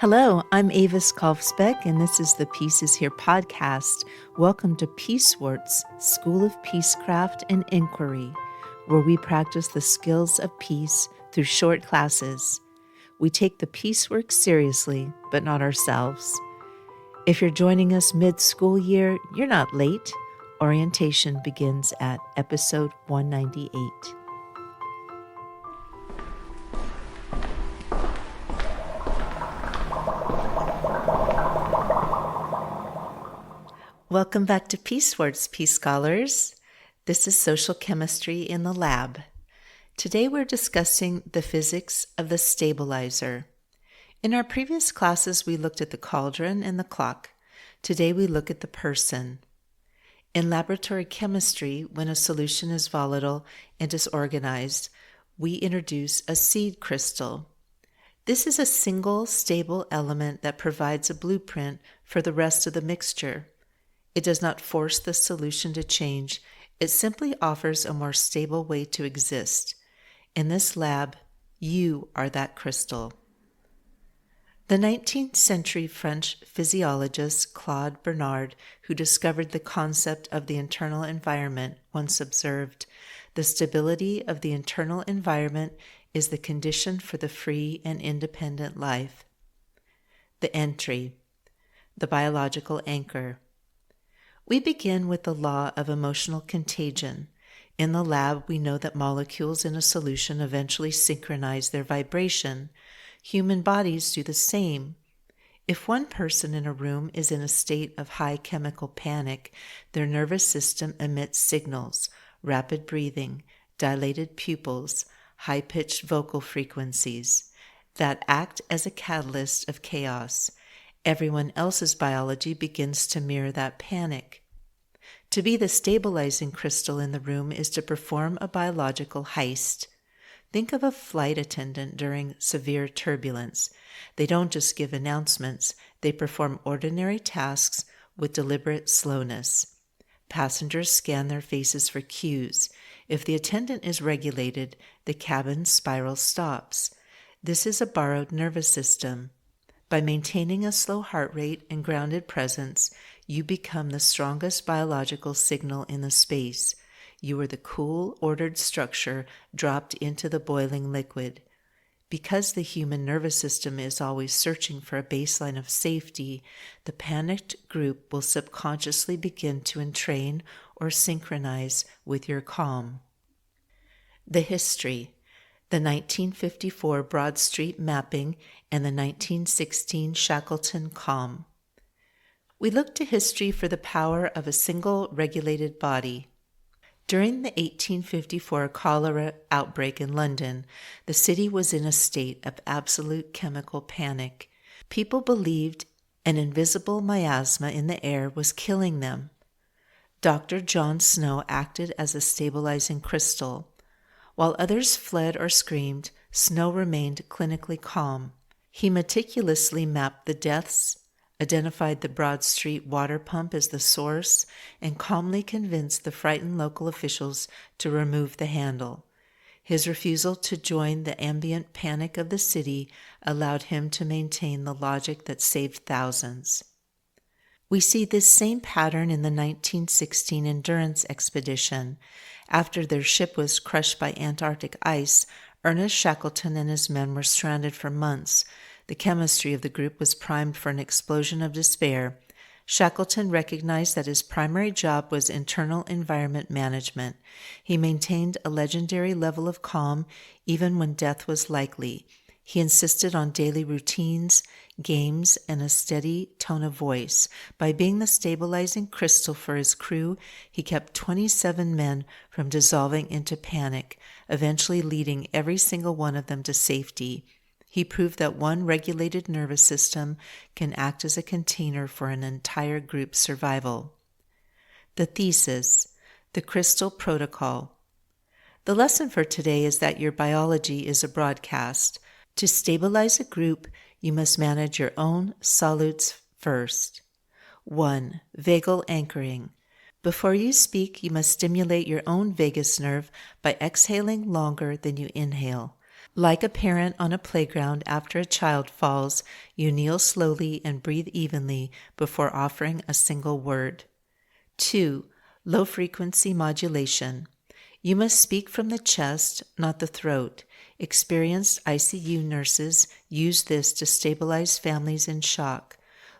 Hello, I'm Avis Kaufsbeck, and this is the Peace is Here podcast. Welcome to Peacewarts, School of Peacecraft and Inquiry, where we practice the skills of peace through short classes. We take the peace work seriously, but not ourselves. If you're joining us mid-school year, you're not late. Orientation begins at episode 198. Welcome back to Peacewarts, Peace Scholars. This is Social Chemistry in the Lab. Today we're discussing the physics of the stabilizer. In our previous classes, we looked at the cauldron and the clock. Today we look at the person. In laboratory chemistry, when a solution is volatile and disorganized, we introduce a seed crystal. This is a single, stable element that provides a blueprint for the rest of the mixture. It does not force the solution to change. It simply offers a more stable way to exist. In this lab, you are that crystal. The 19th century French physiologist Claude Bernard, who discovered the concept of the internal environment, once observed, "The stability of the internal environment is the condition for the free and independent life." The entry, the biological anchor. We begin with the law of emotional contagion. In the lab, we know that molecules in a solution eventually synchronize their vibration. Human bodies do the same. If one person in a room is in a state of high chemical panic, their nervous system emits signals, rapid breathing, dilated pupils, high-pitched vocal frequencies, that act as a catalyst of chaos. Everyone else's biology begins to mirror that panic. To be the stabilizing crystal in the room is to perform a biological heist. Think of a flight attendant during severe turbulence. They don't just give announcements, they perform ordinary tasks with deliberate slowness. Passengers scan their faces for cues. If the attendant is regulated, the cabin spiral stops. This is a borrowed nervous system. By maintaining a slow heart rate and grounded presence, you become the strongest biological signal in the space. You are the cool, ordered structure dropped into the boiling liquid. Because the human nervous system is always searching for a baseline of safety, the panicked group will subconsciously begin to entrain or synchronize with your calm. The history. The 1954 Broad Street mapping and the 1916 Shackleton calm. We look to history for the power of a single regulated body. During the 1854 cholera outbreak in London, the city was in a state of absolute chemical panic. People believed an invisible miasma in the air was killing them. Dr. John Snow acted as a stabilizing crystal. While others fled or screamed, Snow remained clinically calm. He meticulously mapped the deaths, identified the Broad Street water pump as the source, and calmly convinced the frightened local officials to remove the handle. His refusal to join the ambient panic of the city allowed him to maintain the logic that saved thousands. We see this same pattern in the 1916 Endurance expedition. After their ship was crushed by Antarctic ice, Ernest Shackleton and his men were stranded for months. The chemistry of the group was primed for an explosion of despair. Shackleton recognized that his primary job was internal environment management. He maintained a legendary level of calm even when death was likely. He insisted on daily routines, games, and a steady tone of voice. By being the stabilizing crystal for his crew, he kept 27 men from dissolving into panic, eventually leading every single one of them to safety. He proved that one regulated nervous system can act as a container for an entire group's survival. The thesis, the crystal protocol. The lesson for today is that your biology is a broadcast. To stabilize a group, you must manage your own solutes first. 1. Vagal anchoring. Before you speak, you must stimulate your own vagus nerve by exhaling longer than you inhale. Like a parent on a playground after a child falls, you kneel slowly and breathe evenly before offering a single word. 2. Low frequency modulation. You must speak from the chest, not the throat. Experienced ICU nurses use this to stabilize families in shock.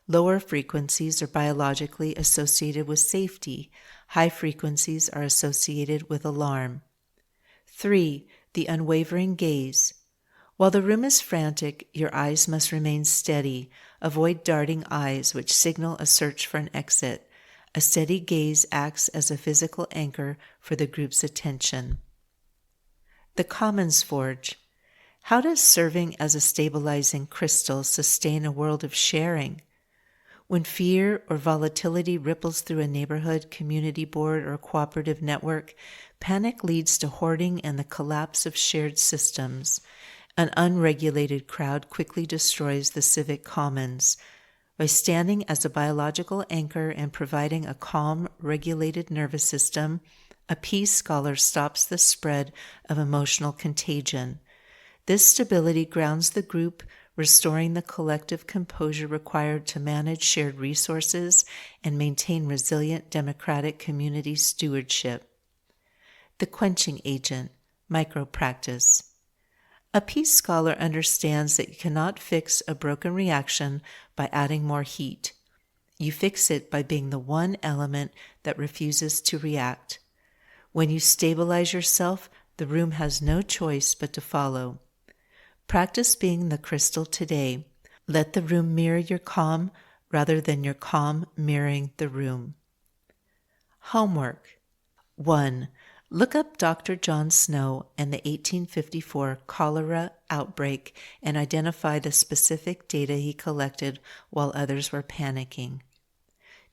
Lower frequencies are biologically associated with safety. High frequencies are associated with alarm. 3. The unwavering gaze. While the room is frantic, your eyes must remain steady. Avoid darting eyes, which signal a search for an exit. A steady gaze acts as a physical anchor for the group's attention. The Commons Forge. How does serving as a stabilizing crystal sustain a world of sharing? When fear or volatility ripples through a neighborhood, community board, or cooperative network, panic leads to hoarding and the collapse of shared systems. An unregulated crowd quickly destroys the civic commons. By standing as a biological anchor and providing a calm, regulated nervous system, a peace scholar stops the spread of emotional contagion. This stability grounds the group, restoring the collective composure required to manage shared resources and maintain resilient democratic community stewardship. The quenching agent, micropractice. A peace scholar understands that you cannot fix a broken reaction by adding more heat. You fix it by being the one element that refuses to react. When you stabilize yourself, the room has no choice but to follow. Practice being the crystal today. Let the room mirror your calm rather than your calm mirroring the room. Homework. 1. Look up Dr. John Snow and the 1854 cholera outbreak and identify the specific data he collected while others were panicking.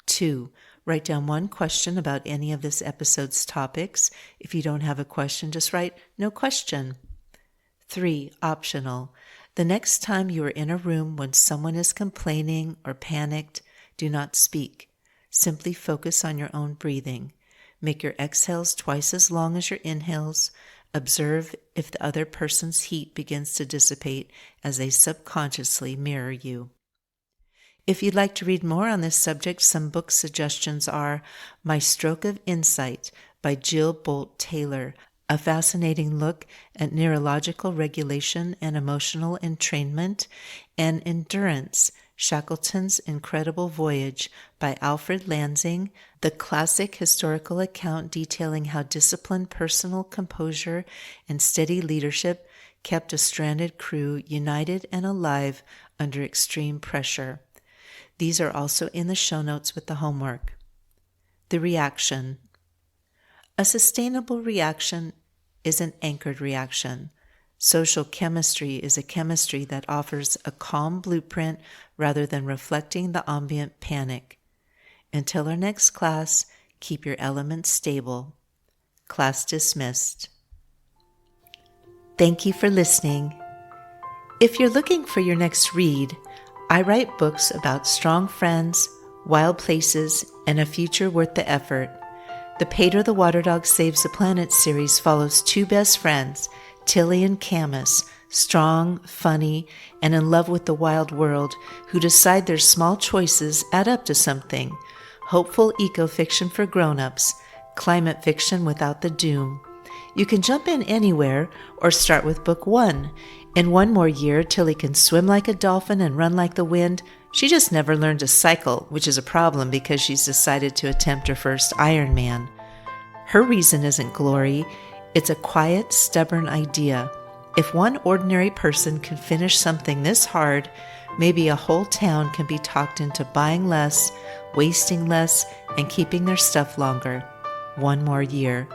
2. Write down one question about any of this episode's topics. If you don't have a question, just write "no question." 3. Optional. The next time you are in a room when someone is complaining or panicked, do not speak. Simply focus on your own breathing. Make your exhales twice as long as your inhales. Observe if the other person's heat begins to dissipate as they subconsciously mirror you. If you'd like to read more on this subject, some book suggestions are My Stroke of Insight by Jill Bolte Taylor, a fascinating look at neurological regulation and emotional entrainment, and Endurance, Shackleton's Incredible Voyage by Alfred Lansing, the classic historical account detailing how disciplined personal composure and steady leadership kept a stranded crew united and alive under extreme pressure. These are also in the show notes with the homework. The reaction. A sustainable reaction is an anchored reaction. Social chemistry is a chemistry that offers a calm blueprint rather than reflecting the ambient panic. Until our next class, keep your elements stable. Class dismissed. Thank you for listening. If you're looking for your next read, I write books about strong friends, wild places, and a future worth the effort. The Pedro the Water Dog Saves the Planet series follows two best friends, Tilly and Camus, strong, funny, and in love with the wild world, who decide their small choices add up to something. Hopeful eco-fiction for grown-ups, climate fiction without the doom. You can jump in anywhere or start with book 1. In one more year, Tilly can swim like a dolphin and run like the wind. She just never learned to cycle, which is a problem because she's decided to attempt her first Ironman. Her reason isn't glory. It's a quiet, stubborn idea. If one ordinary person can finish something this hard, maybe a whole town can be talked into buying less, wasting less, and keeping their stuff longer. One more year.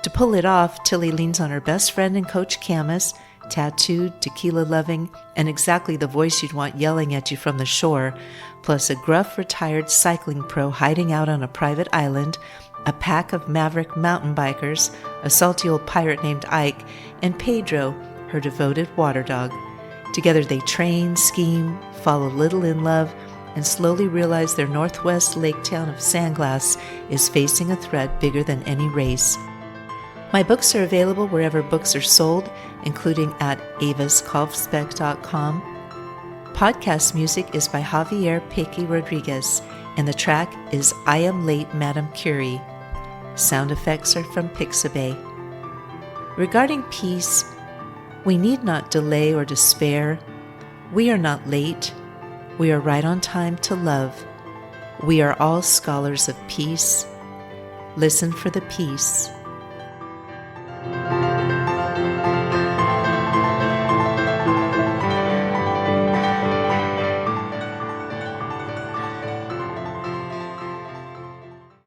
To pull it off, Tilly leans on her best friend and coach Camus, tattooed, tequila-loving, and exactly the voice you'd want yelling at you from the shore, plus a gruff, retired cycling pro hiding out on a private island, a pack of maverick mountain bikers, a salty old pirate named Ike, and Pedro, her devoted water dog. Together they train, scheme, fall a little in love, and slowly realize their northwest lake town of Sandglass is facing a threat bigger than any race. My books are available wherever books are sold, including at avaskolfspec.com. Podcast music is by Javier Peque Rodriguez, and the track is I Am Late, Madame Curie. Sound effects are from Pixabay. Regarding peace, we need not delay or despair. We are not late. We are right on time to love. We are all scholars of peace. Listen for the peace.